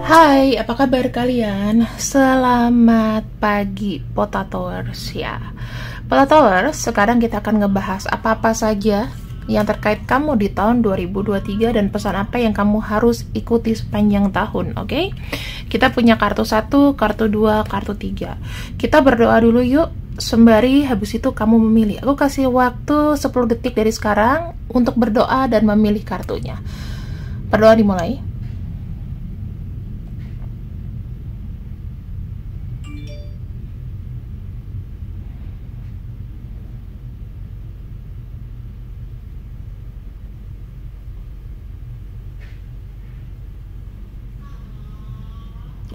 Hai, apa kabar kalian? Selamat pagi Potatowers ya. Potatowers, sekarang kita akan ngebahas apa-apa saja yang terkait kamu di tahun 2023 dan pesan apa yang kamu harus ikuti sepanjang tahun, oke? Kita punya kartu 1, kartu 2, kartu 3. Kita berdoa dulu yuk, sembari habis itu kamu memilih. Aku kasih waktu 10 detik dari sekarang untuk berdoa dan memilih kartunya. Berdoa dimulai.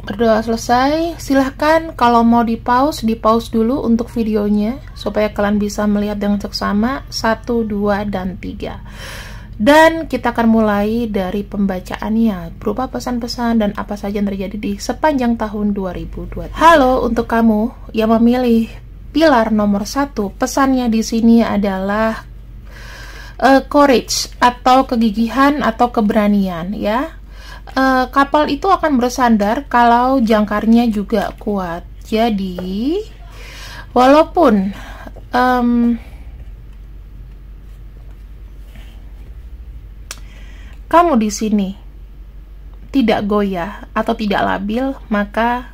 Berdoa selesai, silahkan kalau mau di pause dulu untuk videonya supaya kalian bisa melihat dengan seksama 1, 2, dan 3. Dan kita akan mulai dari pembacaannya berupa pesan-pesan dan apa saja yang terjadi di sepanjang tahun 2023. Halo untuk kamu yang memilih pilar nomor 1, pesannya di sini adalah courage atau kegigihan atau keberanian ya. Kapal itu akan bersandar kalau jangkarnya juga kuat. Jadi, walaupun kamu di sini tidak goyah atau tidak labil, maka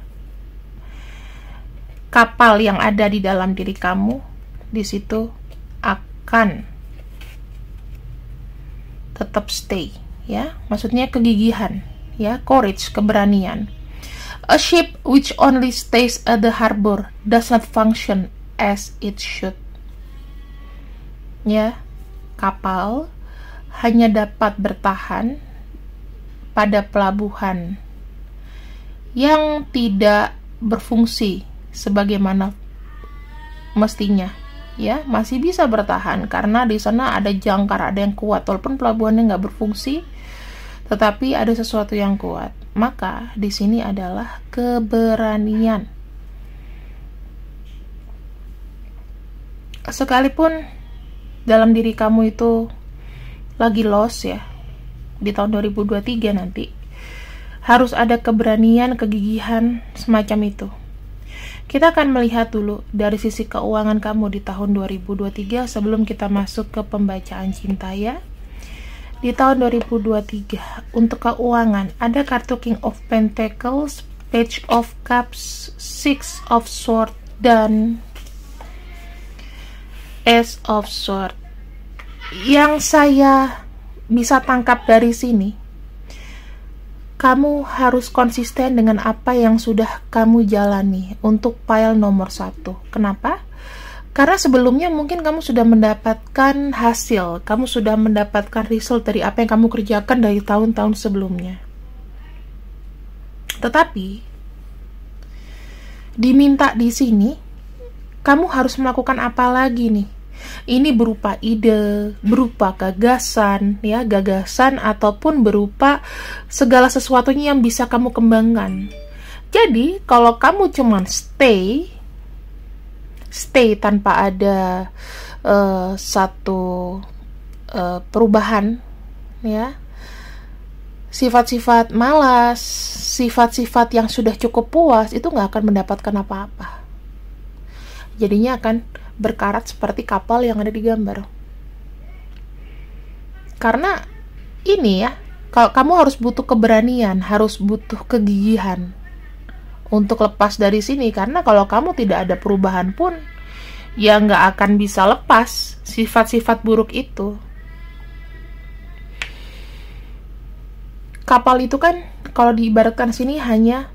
kapal yang ada di dalam diri kamu di situ akan tetap stay. Ya, maksudnya kegigihan, ya, courage, keberanian. A ship which only stays at the harbor does not function as it should. Ya, kapal hanya dapat bertahan pada pelabuhan yang tidak berfungsi sebagaimana mestinya. Ya, masih bisa bertahan karena di sana ada jangkar, ada yang kuat, walaupun pelabuhannya nggak berfungsi, tetapi ada sesuatu yang kuat. Maka di sini adalah keberanian. Sekalipun dalam diri kamu itu lagi lost ya, di tahun 2023 nanti, harus ada keberanian, kegigihan semacam itu. Kita akan melihat dulu dari sisi keuangan kamu di tahun 2023 sebelum kita masuk ke pembacaan cinta ya. Di tahun 2023 untuk keuangan ada kartu King of Pentacles, Page of Cups, Six of Swords, dan Ace of Swords. Yang saya bisa tangkap dari sini, kamu harus konsisten dengan apa yang sudah kamu jalani untuk pile nomor 1. Kenapa? Karena sebelumnya mungkin kamu sudah mendapatkan hasil, kamu sudah mendapatkan result dari apa yang kamu kerjakan dari tahun-tahun sebelumnya. Tetapi diminta di sini, kamu harus melakukan apa lagi nih? Ini berupa ide, berupa gagasan, ya, gagasan ataupun berupa segala sesuatunya yang bisa kamu kembangkan. Jadi, kalau kamu cuman stay tanpa ada satu perubahan, ya, sifat-sifat malas, sifat-sifat yang sudah cukup puas, itu nggak akan mendapatkan apa-apa. Jadinya akan berkarat seperti kapal yang ada di gambar. Karena ini ya, kalau kamu harus butuh keberanian, harus butuh kegigihan untuk lepas dari sini. Karena kalau kamu tidak ada perubahan pun, ya nggak akan bisa lepas sifat-sifat buruk itu. Kapal itu kan kalau diibaratkan sini hanya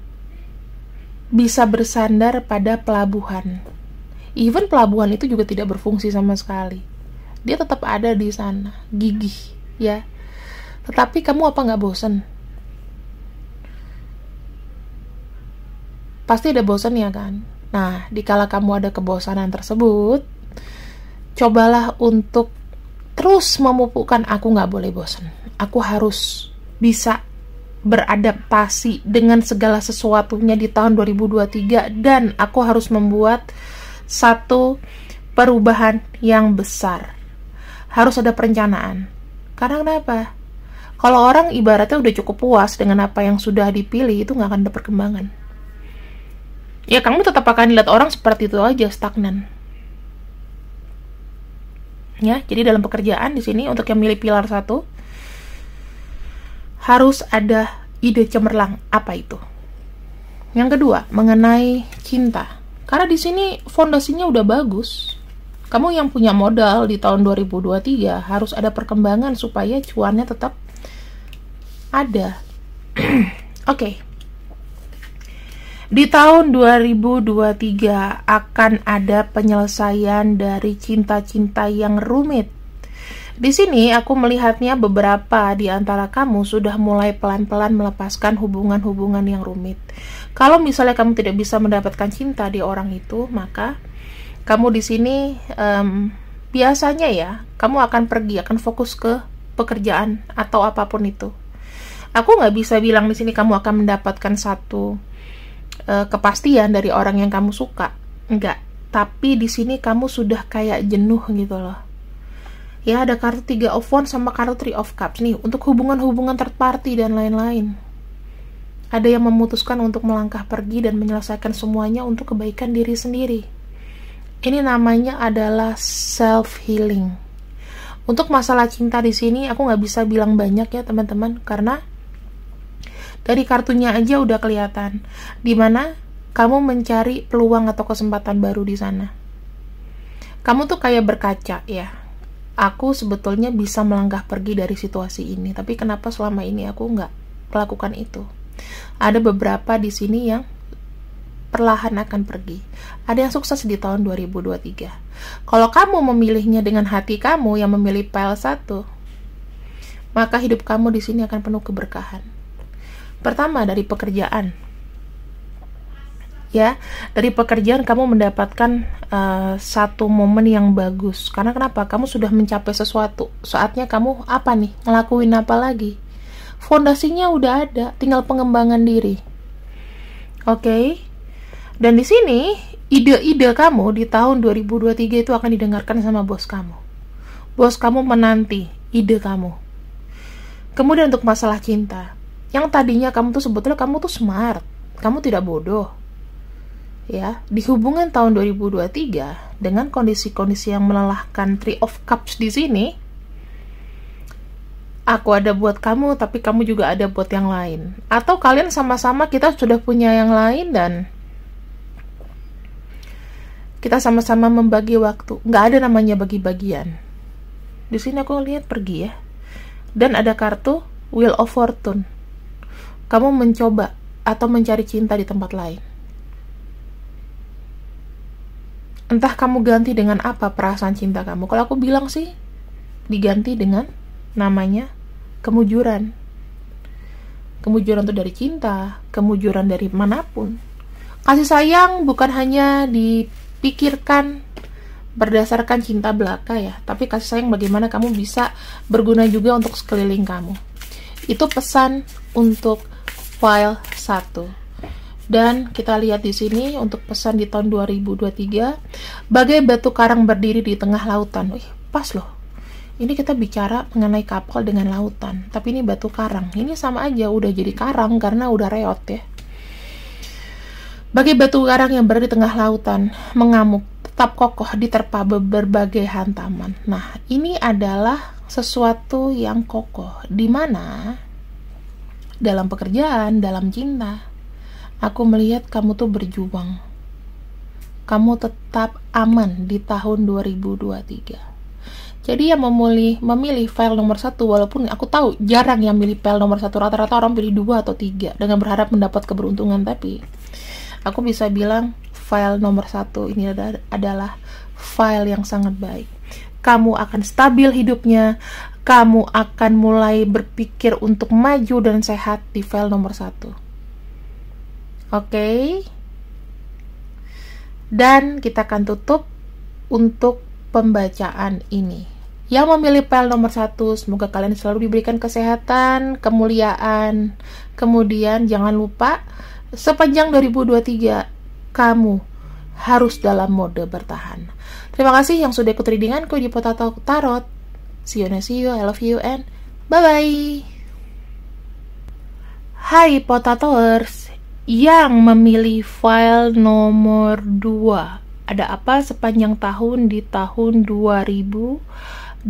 bisa bersandar pada pelabuhan. Even pelabuhan itu juga tidak berfungsi sama sekali. Dia tetap ada di sana, gigih, ya. Tetapi kamu apa nggak bosan? Pasti ada bosan ya kan? Nah, dikala kamu ada kebosanan tersebut, cobalah untuk terus memupukkan aku nggak boleh bosan. Aku harus bisa beradaptasi dengan segala sesuatunya di tahun 2023 dan aku harus membuat satu perubahan yang besar. Harus ada perencanaan. Karena kenapa? Kalau orang ibaratnya udah cukup puas dengan apa yang sudah dipilih, itu nggak akan ada perkembangan. Ya kamu tetap akan lihat orang seperti itu aja, stagnan. Ya, jadi dalam pekerjaan di sini untuk yang milih pilar 1 harus ada ide cemerlang. Apa itu? Yang kedua, mengenai cinta. Karena di sini fondasinya udah bagus. Kamu yang punya modal di tahun 2023 harus ada perkembangan supaya cuannya tetap ada. Oke. Di tahun 2023 akan ada penyelesaian dari cinta-cinta yang rumit. Di sini aku melihatnya beberapa di antara kamu sudah mulai pelan-pelan melepaskan hubungan-hubungan yang rumit. Kalau misalnya kamu tidak bisa mendapatkan cinta di orang itu, maka kamu di sini biasanya ya, kamu akan pergi, akan fokus ke pekerjaan atau apapun itu. Aku nggak bisa bilang di sini kamu akan mendapatkan satu kepastian dari orang yang kamu suka, enggak. Tapi di sini kamu sudah kayak jenuh gitu loh. Ya, ada kartu 3 of Wands sama kartu 3 of Cups nih untuk hubungan-hubungan third party dan lain-lain. Ada yang memutuskan untuk melangkah pergi dan menyelesaikan semuanya untuk kebaikan diri sendiri. Ini namanya adalah self-healing. Untuk masalah cinta di sini aku nggak bisa bilang banyak ya teman-teman, karena dari kartunya aja udah kelihatan dimana kamu mencari peluang atau kesempatan baru di sana. Kamu tuh kayak berkaca ya. Aku sebetulnya bisa melangkah pergi dari situasi ini, tapi kenapa selama ini aku nggak melakukan itu? Ada beberapa di sini yang perlahan akan pergi. Ada yang sukses di tahun 2023. Kalau kamu memilihnya dengan hati kamu yang memilih pile 1, maka hidup kamu di sini akan penuh keberkahan. Pertama, dari pekerjaan. Ya, dari pekerjaan kamu mendapatkan satu momen yang bagus. Karena kenapa? Kamu sudah mencapai sesuatu. Saatnya kamu apa nih? Ngelakuin apa lagi? Fondasinya udah ada, tinggal pengembangan diri. Oke. Dan di sini ide-ide kamu di tahun 2023 itu akan didengarkan sama bos kamu. Bos kamu menanti ide kamu. Kemudian untuk masalah cinta, yang tadinya kamu tuh sebetulnya kamu tuh smart, kamu tidak bodoh. Ya, di hubungan tahun 2023 dengan kondisi-kondisi yang melelahkan 3 of Cups di sini, aku ada buat kamu, tapi kamu juga ada buat yang lain. Atau kalian sama-sama kita sudah punya yang lain dan kita sama-sama membagi waktu. Nggak ada namanya bagi-bagian. Di sini aku lihat pergi ya. Dan ada kartu Wheel of Fortune. Kamu mencoba atau mencari cinta di tempat lain. Entah kamu ganti dengan apa perasaan cinta kamu. Kalau aku bilang sih, diganti dengan namanya kemujuran. Kemujuran itu dari cinta, kemujuran dari manapun. Kasih sayang bukan hanya dipikirkan berdasarkan cinta belaka ya, tapi kasih sayang bagaimana kamu bisa berguna juga untuk sekeliling kamu. Itu pesan untuk file 1. Dan kita lihat di sini untuk pesan di tahun 2023, bagai batu karang berdiri di tengah lautan. Wih, pas loh. Ini kita bicara mengenai kapal dengan lautan, tapi ini batu karang. Ini sama aja udah jadi karang karena udah reot ya. Bagai batu karang yang berada di tengah lautan, mengamuk, tetap kokoh diterpa berbagai hantaman. Nah, ini adalah sesuatu yang kokoh, di mana dalam pekerjaan, dalam cinta, aku melihat kamu tuh berjuang. Kamu tetap aman di tahun 2023. Jadi yang memilih file nomor 1, walaupun aku tahu jarang yang milih file nomor 1, rata-rata orang pilih 2 atau 3 dengan berharap mendapat keberuntungan, tapi aku bisa bilang file nomor 1 ini adalah file yang sangat baik. Kamu akan stabil hidupnya, kamu akan mulai berpikir untuk maju dan sehat di file nomor 1. Oke. Dan kita akan tutup untuk pembacaan ini. Yang memilih file nomor 1, semoga kalian selalu diberikan kesehatan, kemuliaan. Kemudian jangan lupa sepanjang 2023 kamu harus dalam mode bertahan. Terima kasih yang sudah ikut readinganku di Potato Tarot. See you, I love you, and bye-bye. Hai Potatoers yang memilih file nomor 2. Ada apa sepanjang tahun di tahun 2023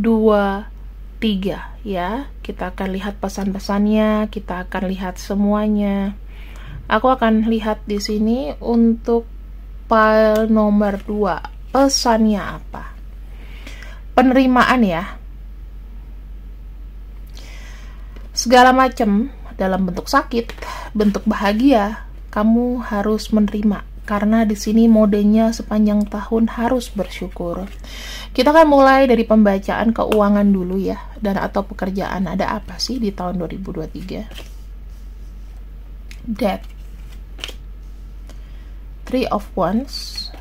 ya? Kita akan lihat pesan-pesannya, kita akan lihat semuanya. Aku akan lihat di sini untuk file nomor 2. Pesannya apa? Penerimaan ya. Segala macam dalam bentuk sakit, bentuk bahagia, kamu harus menerima. Karena di sini modenya sepanjang tahun harus bersyukur. Kita akan mulai dari pembacaan keuangan dulu ya, dan atau pekerjaan. Ada apa sih di tahun 2023? Death, Three of Wands,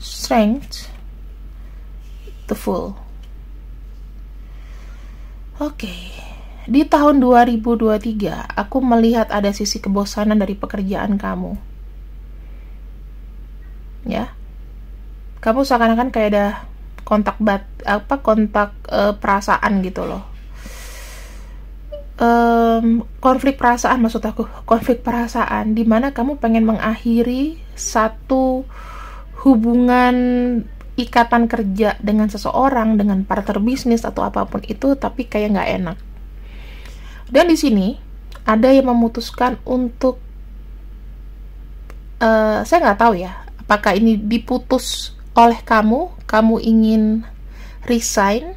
Strength, The Fool. Oke. Di tahun 2023, aku melihat ada sisi kebosanan dari pekerjaan kamu. Ya. Kamu seakan-akan kayak ada kontak perasaan gitu loh. Konflik perasaan maksud aku, konflik perasaan di mana kamu pengen mengakhiri satu hubungan ikatan kerja dengan seseorang, dengan partner bisnis atau apapun itu, tapi kayak nggak enak. Dan di sini ada yang memutuskan untuk saya nggak tahu ya, apakah ini diputus oleh kamu ingin resign,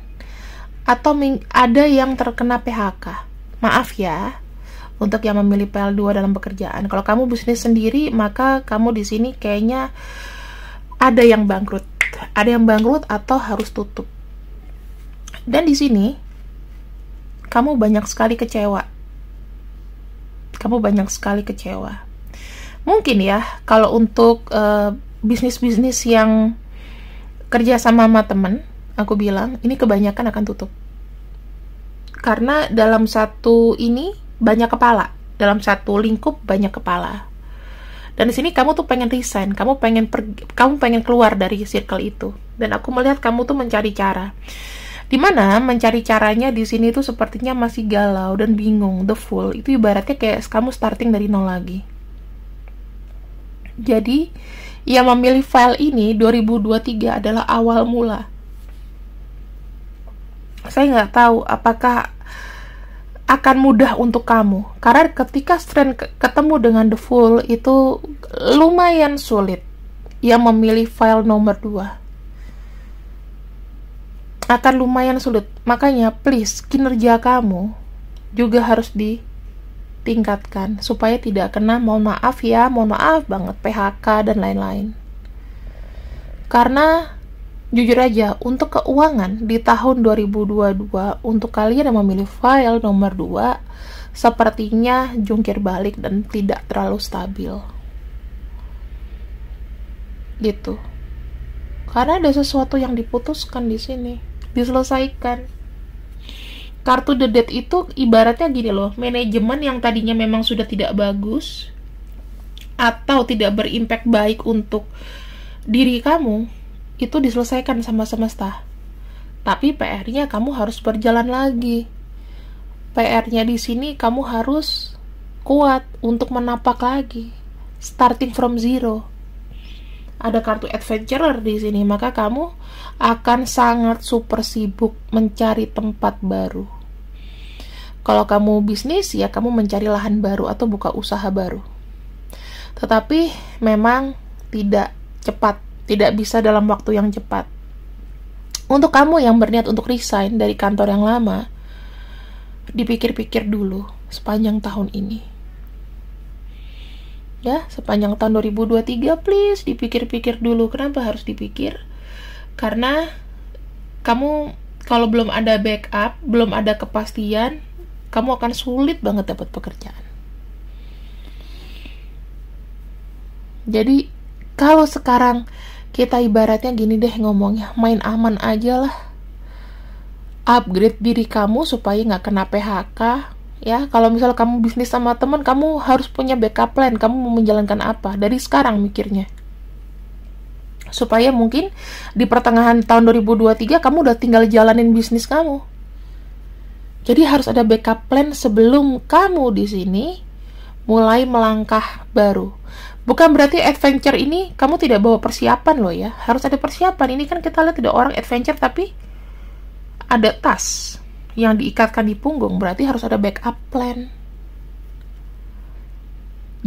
atau ada yang terkena PHK. Maaf ya, untuk yang memilih PL2 dalam pekerjaan. Kalau kamu bisnis sendiri, maka kamu di sini kayaknya ada yang bangkrut atau harus tutup. Dan di sini kamu banyak sekali kecewa. Mungkin ya, kalau untuk bisnis-bisnis yang kerja sama teman, aku bilang ini kebanyakan akan tutup. Karena dalam satu ini banyak kepala, dalam satu lingkup banyak kepala. Dan di sini kamu tuh pengen resign, kamu pengen keluar dari circle itu. Dan aku melihat kamu tuh mencari cara. Dimana mencari caranya di sini tuh sepertinya masih galau dan bingung. The Fool itu ibaratnya kayak kamu starting dari nol lagi. Jadi yang memilih file ini 2023 adalah awal mula. Saya nggak tahu apakah akan mudah untuk kamu, karena ketika Strength ketemu dengan The Fool itu lumayan sulit. Yang memilih file nomor 2 akan lumayan sulit. Makanya please, kinerja kamu juga harus ditingkatkan supaya tidak kena, mohon maaf banget, PHK dan lain-lain. Karena jujur aja, untuk keuangan di tahun 2022 untuk kalian yang memilih file nomor 2 sepertinya jungkir balik dan tidak terlalu stabil gitu. Karena ada sesuatu yang diputuskan di sini, diselesaikan. Kartu The Death itu ibaratnya gini loh, manajemen yang tadinya memang sudah tidak bagus atau tidak berimpact baik untuk diri kamu, itu diselesaikan sama semesta. Tapi PR-nya kamu harus berjalan lagi. PR-nya di sini kamu harus kuat untuk menapak lagi, starting from zero. Ada kartu adventurer di sini, maka kamu akan sangat super sibuk mencari tempat baru. Kalau kamu bisnis, ya kamu mencari lahan baru atau buka usaha baru. Tetapi memang tidak cepat, tidak bisa dalam waktu yang cepat. Untuk kamu yang berniat untuk resign dari kantor yang lama, dipikir-pikir dulu sepanjang tahun ini. Ya, sepanjang tahun 2023 please dipikir-pikir dulu. Kenapa harus dipikir? Karena kamu kalau belum ada backup, belum ada kepastian, kamu akan sulit banget dapat pekerjaan. Jadi kalau sekarang kita ibaratnya gini deh ngomongnya, main aman aja lah. Upgrade diri kamu supaya nggak kena PHK. Ya, kalau misal kamu bisnis sama teman, kamu harus punya backup plan. Kamu mau menjalankan apa? Dari sekarang mikirnya. supaya mungkin di pertengahan tahun 2023 kamu udah tinggal jalanin bisnis kamu. Jadi harus ada backup plan sebelum kamu di sini mulai melangkah baru. Bukan berarti adventure ini kamu tidak bawa persiapan loh ya. Harus ada persiapan. Ini kan kita lihat tidak orang adventure tapi ada tas yang diikatkan di punggung. Berarti harus ada backup plan.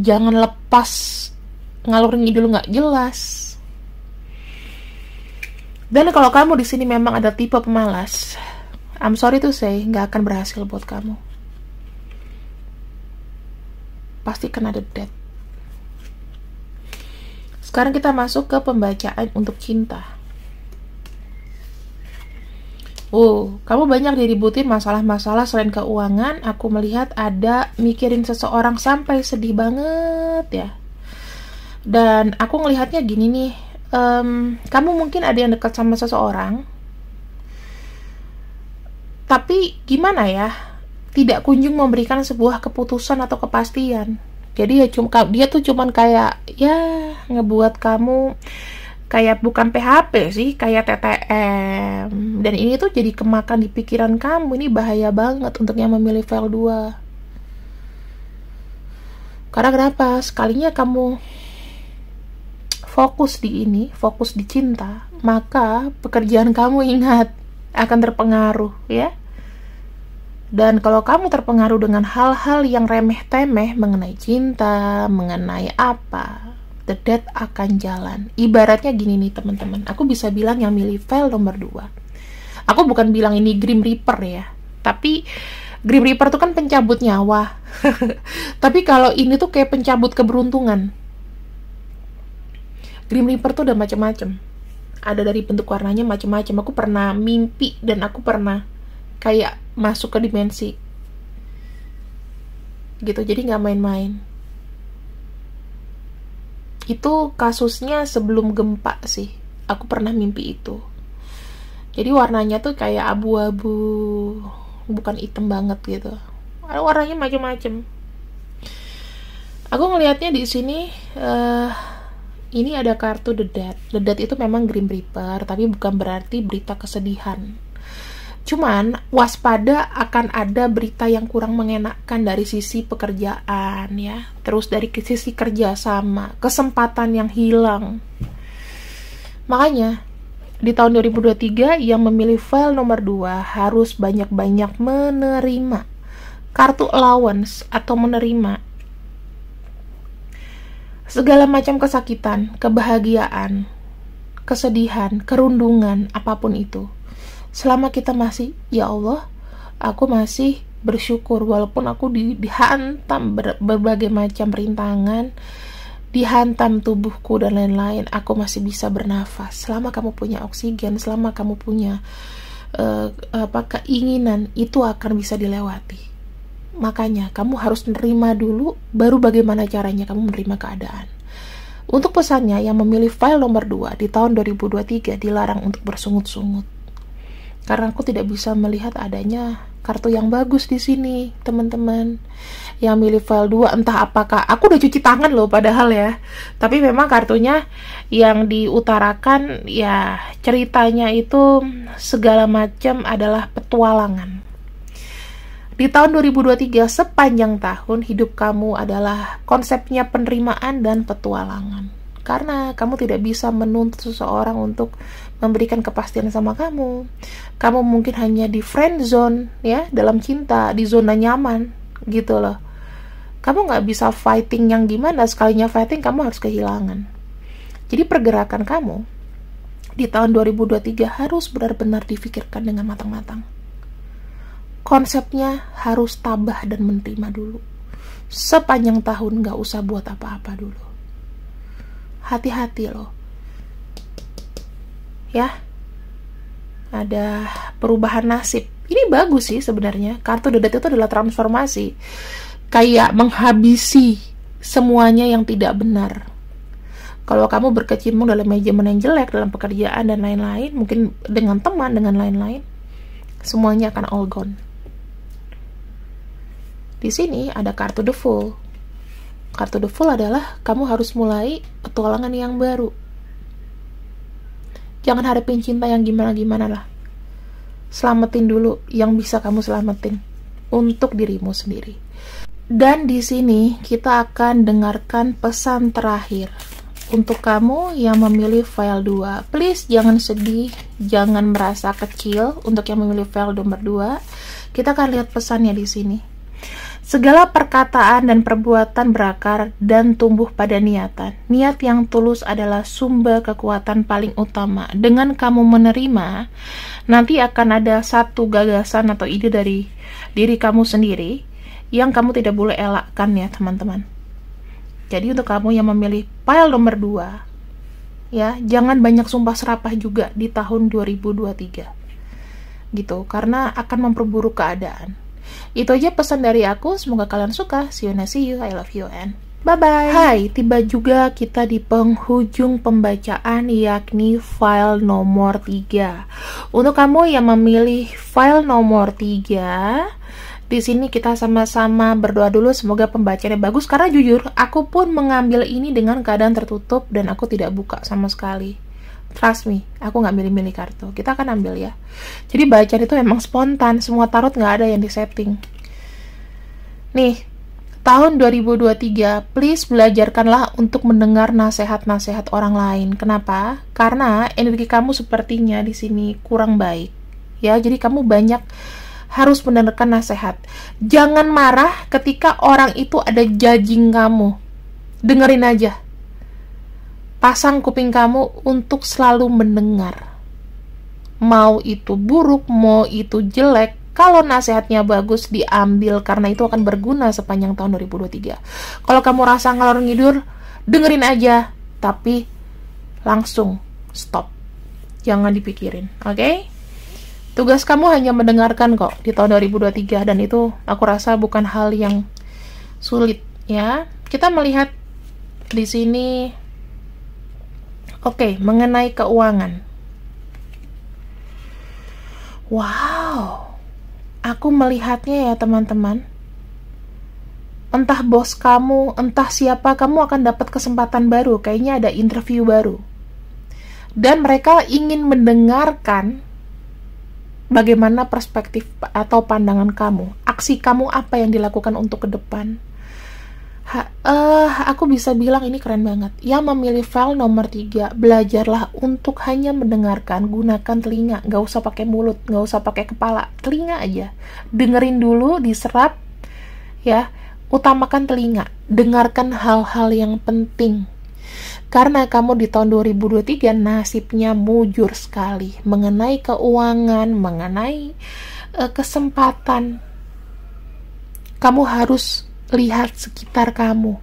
Jangan lepas ngalur ngidul nggak jelas. Dan kalau kamu di sini memang ada tipe pemalas, I'm sorry to say, nggak akan berhasil buat kamu. Pasti kena dedet. Sekarang kita masuk ke pembacaan untuk cinta. Kamu banyak diributin masalah-masalah selain keuangan. Aku melihat ada mikirin seseorang sampai sedih banget ya. Dan aku ngelihatnya gini nih, kamu mungkin ada yang dekat sama seseorang, tapi gimana ya, tidak kunjung memberikan sebuah keputusan atau kepastian. Jadi ya dia tuh cuman kayak ya ngebuat kamu kayak bukan PHP sih, kayak TTM. Dan ini tuh jadi kemakan di pikiran kamu. Ini bahaya banget untuk yang memilih file 2. Karena kenapa? Sekalinya kamu fokus di ini, fokus di cinta, maka pekerjaan kamu ingat akan terpengaruh ya. Dan kalau kamu terpengaruh dengan hal-hal yang remeh-temeh mengenai cinta, mengenai apa, dedet akan jalan. Ibaratnya gini nih teman-teman, aku bisa bilang yang milih file nomor 2. Aku bukan bilang ini Grim Reaper ya, tapi Grim Reaper itu kan pencabut nyawa. Tapi kalau ini tuh kayak pencabut keberuntungan. Grim Reaper tuh udah macam-macam. Ada dari bentuk warnanya macam-macam. Aku pernah mimpi dan aku pernah kayak masuk ke dimensi gitu, jadi nggak main-main. Itu kasusnya sebelum gempa sih, aku pernah mimpi itu. Jadi warnanya tuh kayak abu-abu, bukan hitam banget gitu, warnanya macam-macam. Aku ngelihatnya di sini, ini ada kartu The Death. The Death itu memang Grim Reaper, tapi bukan berarti berita kesedihan. Cuman waspada akan ada berita yang kurang mengenakan dari sisi pekerjaan ya, terus dari sisi kerjasama, kesempatan yang hilang. Makanya di tahun 2023 yang memilih file nomor 2 harus banyak-banyak menerima kartu allowance atau menerima segala macam kesakitan, kebahagiaan, kesedihan, kerundungan, apapun itu. Selama kita masih, ya Allah, aku masih bersyukur walaupun aku dihantam berbagai macam rintangan, dihantam tubuhku dan lain-lain, aku masih bisa bernafas. Selama kamu punya oksigen, selama kamu punya keinginan, itu akan bisa dilewati. Makanya kamu harus menerima dulu, baru bagaimana caranya kamu menerima keadaan. Untuk pesannya, yang memilih file nomor 2 di tahun 2023 dilarang untuk bersungut-sungut. Karena aku tidak bisa melihat adanya kartu yang bagus di sini, teman-teman. Yang milih file 2 entah apakah, aku udah cuci tangan loh padahal ya. Tapi memang kartunya yang diutarakan ya ceritanya itu segala macam adalah petualangan. Di tahun 2023 sepanjang tahun hidup kamu adalah konsepnya penerimaan dan petualangan. Karena kamu tidak bisa menuntut seseorang untuk memberikan kepastian sama kamu. Kamu mungkin hanya di friend zone ya, dalam cinta, di zona nyaman gitu loh. Kamu nggak bisa fighting yang gimana, sekalinya fighting kamu harus kehilangan. Jadi pergerakan kamu di tahun 2023 harus benar-benar difikirkan dengan matang-matang. Konsepnya harus tabah dan menerima dulu. Sepanjang tahun nggak usah buat apa-apa dulu. Hati-hati loh ya, ada perubahan nasib. Ini bagus sih sebenarnya. Kartu The Death itu adalah transformasi, kayak menghabisi semuanya yang tidak benar. Kalau kamu berkecimpung dalam manajemen yang jelek, dalam pekerjaan dan lain-lain, mungkin dengan teman, dengan lain-lain, semuanya akan all gone. Di sini ada kartu The Fool. Kartu The Fool adalah kamu harus mulai petualangan yang baru. Jangan harapin cinta yang gimana-gimana lah. Selamatin dulu yang bisa kamu selamatin untuk dirimu sendiri. Dan di sini kita akan dengarkan pesan terakhir untuk kamu yang memilih file 2. Please jangan sedih, jangan merasa kecil untuk yang memilih file nomor 2. Kita akan lihat pesannya di sini. Segala perkataan dan perbuatan berakar dan tumbuh pada niatan. Niat yang tulus adalah sumber kekuatan paling utama. Dengan kamu menerima, nanti akan ada satu gagasan atau ide dari diri kamu sendiri yang kamu tidak boleh elakkan ya teman-teman. Jadi untuk kamu yang memilih file nomor 2, ya, jangan banyak sumpah serapah juga di tahun 2023. Gitu, karena akan memperburuk keadaan. Itu aja pesan dari aku, semoga kalian suka. See you next see you, I love you and bye-bye. Hai, tiba juga kita di penghujung pembacaan yakni file nomor 3. Untuk kamu yang memilih file nomor 3, di sini kita sama-sama berdoa dulu semoga pembacaannya bagus, karena jujur aku pun mengambil ini dengan keadaan tertutup dan aku tidak buka sama sekali. Trust me, aku nggak milih-milih kartu. Kita akan ambil ya. Jadi bacaan itu emang spontan, semua tarot nggak ada yang disetting. Nih, tahun 2023, please belajarkanlah untuk mendengar nasihat-nasihat orang lain. Kenapa? Karena energi kamu sepertinya di sini kurang baik. Ya, jadi kamu banyak harus mendengarkan nasihat. Jangan marah ketika orang itu ada judging kamu. Dengerin aja. Pasang kuping kamu untuk selalu mendengar. Mau itu buruk, mau itu jelek, kalau nasihatnya bagus diambil karena itu akan berguna sepanjang tahun 2023. Kalau kamu rasa ngalor ngidur, dengerin aja, tapi langsung stop. Jangan dipikirin, oke? Tugas kamu hanya mendengarkan kok di tahun 2023 dan itu aku rasa bukan hal yang sulit ya. Kita melihat di sini. Oke, mengenai keuangan. Wow, aku melihatnya ya teman-teman. Entah bos kamu, entah siapa, kamu akan dapat kesempatan baru. Kayaknya ada interview baru. Dan mereka ingin mendengarkan bagaimana perspektif atau pandangan kamu. Aksi kamu apa yang dilakukan untuk ke depan. Aku bisa bilang ini keren banget. Yang memilih file nomor 3, belajarlah untuk hanya mendengarkan. Gunakan telinga, gak usah pakai mulut, gak usah pakai kepala, telinga aja. Dengerin dulu, diserap ya. Utamakan telinga, dengarkan hal-hal yang penting. Karena kamu di tahun 2023 nasibnya mujur sekali. Mengenai keuangan, mengenai kesempatan, kamu harus lihat sekitar kamu.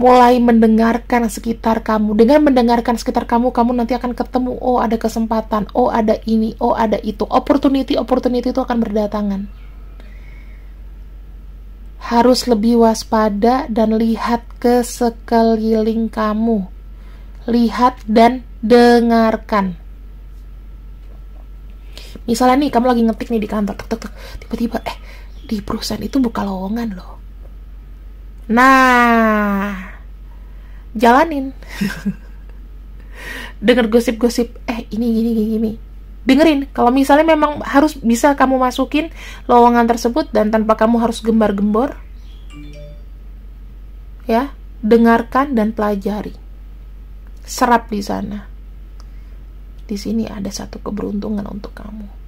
Mulai mendengarkan sekitar kamu. Dengan mendengarkan sekitar kamu, kamu nanti akan ketemu, oh ada kesempatan, oh ada ini, oh ada itu. Opportunity itu akan berdatangan. Harus lebih waspada dan lihat ke sekeliling kamu. Lihat dan dengarkan. Misalnya nih, kamu lagi ngetik nih di kantor, tiba-tiba di perusahaan itu buka lowongan loh. Nah, jalanin. Dengar gosip-gosip, ini gini. Dengerin, kalau misalnya memang harus bisa kamu masukin lowongan tersebut dan tanpa kamu harus gembar-gembor, ya, dengarkan dan pelajari. Serap di sana. Di sini ada satu keberuntungan untuk kamu.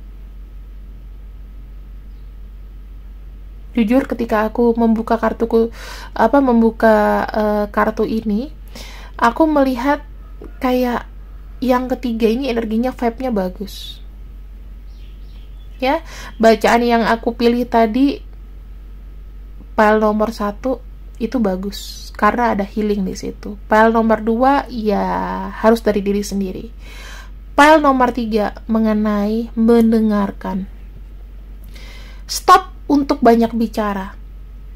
Jujur ketika aku membuka kartu ini, aku melihat kayak yang ketiga ini energinya, vibe-nya bagus. Ya, bacaan yang aku pilih tadi file nomor 1 itu bagus karena ada healing di situ. File nomor 2 ya harus dari diri sendiri. File nomor 3 mengenai mendengarkan. Stop untuk banyak bicara.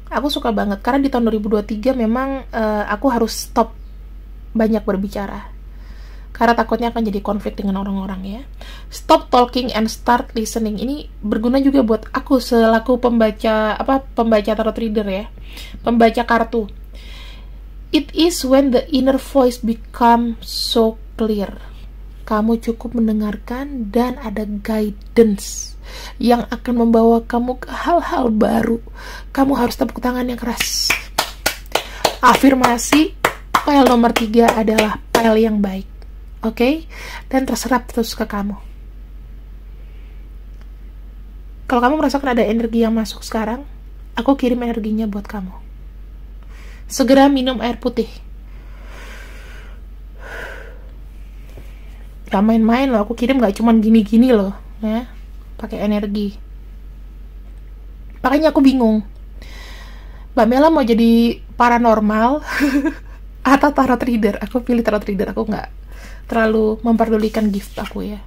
Aku suka banget karena di tahun 2023 memang aku harus stop banyak berbicara karena takutnya akan jadi konflik dengan orang-orang ya. Stop talking and start listening. Ini berguna juga buat aku selaku pembaca tarot reader ya, pembaca kartu. It is when the inner voice become so clear. kamu cukup mendengarkan dan ada guidance yang akan membawa kamu ke hal-hal baru. Kamu harus tepuk tangan yang keras. Afirmasi, file nomor 3 adalah file yang baik. Oke? Dan terserap terus ke kamu. Kalau kamu merasakan ada energi yang masuk sekarang, aku kirim energinya buat kamu. Segera minum air putih. Gak main-main loh, aku kirim gak cuman gini-gini loh, ya, pakai energi. Makanya aku bingung, Mbak Mela mau jadi paranormal atau tarot reader? Aku pilih tarot reader, aku nggak terlalu memperdulikan gift aku ya.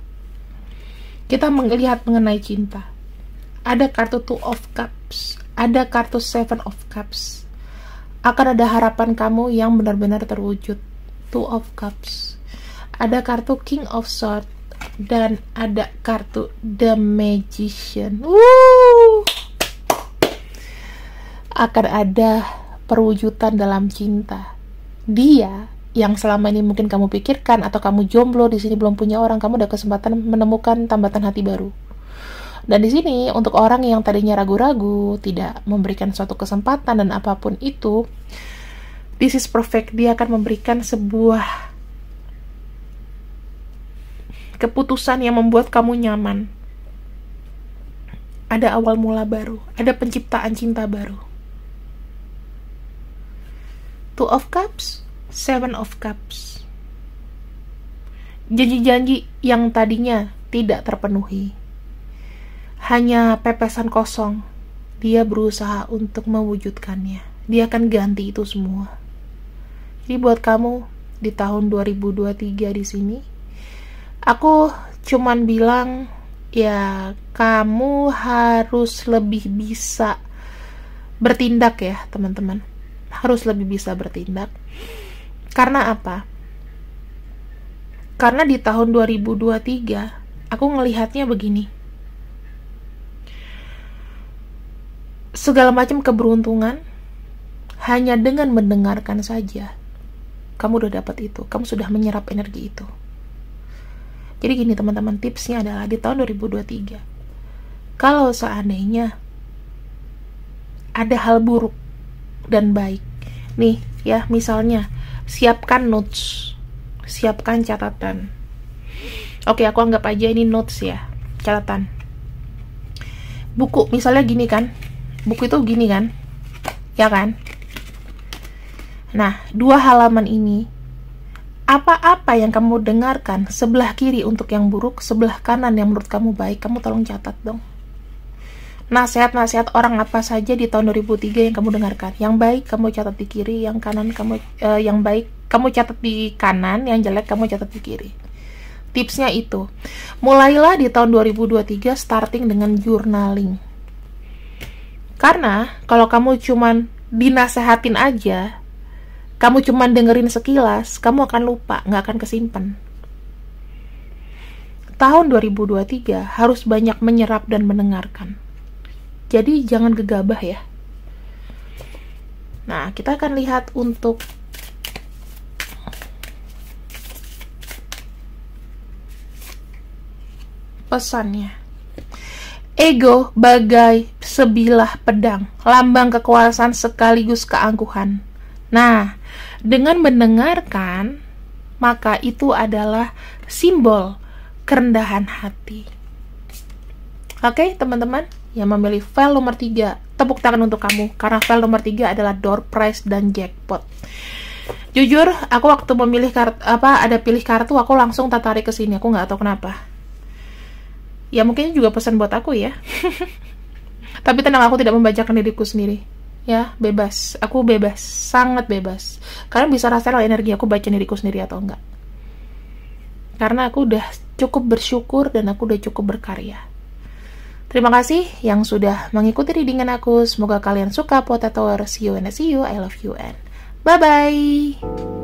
Kita melihat mengenai cinta. Ada kartu Two of Cups, ada kartu Seven of Cups. Akan ada harapan kamu yang benar-benar terwujud. Two of Cups. Ada kartu King of Swords dan ada kartu The Magician. Akan ada perwujudan dalam cinta. Dia yang selama ini mungkin kamu pikirkan, atau kamu jomblo di sini belum punya orang, kamu ada kesempatan menemukan tambatan hati baru. Dan di sini untuk orang yang tadinya ragu-ragu, tidak memberikan suatu kesempatan dan apapun itu, this is perfect. Dia akan memberikan sebuah keputusan yang membuat kamu nyaman. Ada awal mula baru, ada penciptaan cinta baru. Two of Cups, Seven of Cups. Janji-janji yang tadinya tidak terpenuhi, hanya pepesan kosong, dia berusaha untuk mewujudkannya. Dia akan ganti itu semua. Jadi buat kamu di tahun 2023 di sini, aku cuman bilang, ya kamu harus lebih bisa bertindak ya teman-teman. Harus lebih bisa bertindak. Karena apa? Karena di tahun 2023, aku ngelihatnya begini. Segala macam keberuntungan, hanya dengan mendengarkan saja, kamu udah dapat itu. Kamu sudah menyerap energi itu. Jadi gini teman-teman, tipsnya adalah di tahun 2023, kalau seandainya ada hal buruk dan baik, nih ya, misalnya siapkan notes, siapkan catatan. Oke, aku anggap aja ini notes ya, catatan. Buku misalnya gini kan, buku itu gini kan, ya kan? Nah, 2 halaman ini, apa-apa yang kamu dengarkan, sebelah kiri untuk yang buruk, sebelah kanan yang menurut kamu baik, kamu tolong catat dong. Nasihat-nasihat orang apa saja di tahun 2003 yang kamu dengarkan. Yang baik kamu catat di kiri, yang kanan yang baik kamu catat di kanan, yang jelek kamu catat di kiri. Tipsnya itu. Mulailah di tahun 2023 starting dengan journaling. Karena kalau kamu cuman dinasehatin aja, kamu cuman dengerin sekilas, kamu akan lupa, nggak akan kesimpan. Tahun 2023 harus banyak menyerap dan mendengarkan. Jadi jangan gegabah ya. Nah, kita akan lihat untuk pesannya. Ego bagai sebilah pedang, lambang kekuasaan sekaligus keangkuhan. Nah, dengan mendengarkan, maka itu adalah simbol kerendahan hati. Oke, teman-teman yang memilih file nomor 3, tepuk tangan untuk kamu, karena file nomor 3 adalah door prize dan jackpot. Jujur, aku waktu memilih kartu, ada pilih kartu, aku langsung tertarik ke sini. Aku nggak tahu kenapa. Ya mungkin juga pesan buat aku ya. Tapi tenang, aku tidak membacakan diriku sendiri. Ya, bebas. Aku bebas, sangat bebas. Kalian bisa rasain lah energi aku baca diriku sendiri atau enggak. Karena aku udah cukup bersyukur dan aku udah cukup berkarya. Terima kasih yang sudah mengikuti readingan aku. Semoga kalian suka Potatoer. See you and I see you. I love you and bye-bye.